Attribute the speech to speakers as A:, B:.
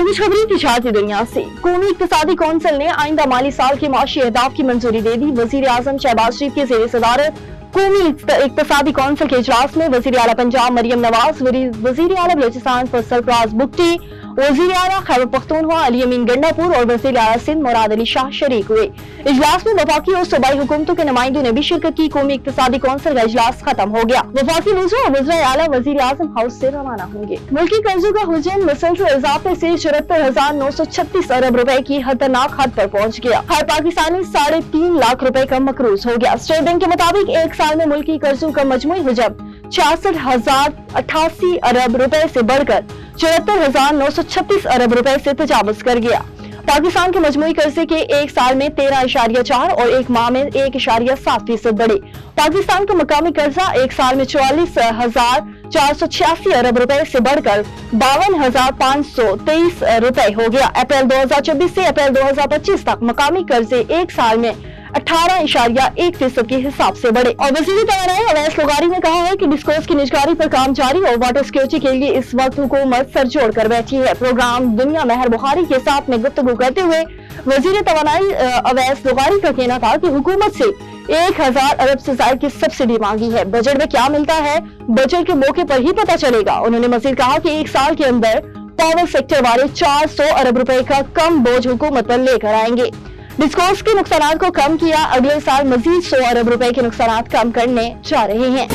A: कुछ खबरें तिजारती दुनिया से। कौमी इक्तिसादी कौंसिल ने आइंदा माली साल के माशी अहदाफ की मंजूरी दे दी। वजीर आजम शहबाज शरीफ के जेर सदारत कौमी इक्तिसादी कौंसिल के इजलास में वजीर आला पंजाब मरियम नवाज, वजीर आला बलूचिस्तान सरफराज बुगटी, वजीर आला खैबर पख्तूनख्वा अली अमीन गंडापुर और वजीर आला सिंध मुराद अली शाह शरीक हुए। इजलास में वफाकी और सूबाई हुकूमतों के नुमाइंदों ने भी शिरकत की। कौमी इक्तिसादी कौंसिल का इजलास खत्म हो गया। वफाकी वज़ीर और वज़ीर आला वजीर आजम हाउस से रवाना होंगे। मुल्की कर्जों का हुजूम मुसलसल इजाफे से 74,936 अरब रुपए की खतरनाक हद पर पहुँच गया। हर पाकिस्तानी 3.5 लाख रुपए का मकरूज हो गया। स्टेट बैंक के मुताबिक एक साल में मुल्की कर्जों का मजमूई हुजूम 66,088 अरब रुपए से बढ़कर 74,936 अरब रुपए से तजावुज कर गया। पाकिस्तान के मजमूई कर्जे के एक साल में 13.4 और एक माह में 1.7% बढ़े। पाकिस्तान का मकामी कर्जा एक साल में 44,486 अरब रुपए से बढ़कर 52,523 रुपए हो गया। अप्रैल 2024 से अप्रैल 2025 तक मकामी कर्जे एक साल में 18.1% के हिसाब से बढ़े। और वज़ीर तवानाई अवैस लोगारी ने कहा है कि डिस्कोर्स की निगरानी पर काम जारी और वाटर सिक्योरिटी के लिए इस वक्त हुकूमत सर जोड़ कर बैठी है। प्रोग्राम दुनिया महर बुखारी के साथ में गुफ्तगू करते हुए वज़ीर तवानाई अवैस लोगारी का कहना था कि हुकूमत से 1,000 अरब से ज्यादा की सब्सिडी मांगी है। बजट में क्या मिलता है बजट के मौके पर ही पता चलेगा। उन्होंने मजीद कहा कि एक साल के अंदर पावर सेक्टर वाले 400 अरब रुपए का कम बोझ हुकूमत पर लेकर आएंगे। डिस्कोर्स के नुकसान को कम किया, अगले साल मजीद 100 अरब रुपए के नुकसान कम करने जा रहे हैं।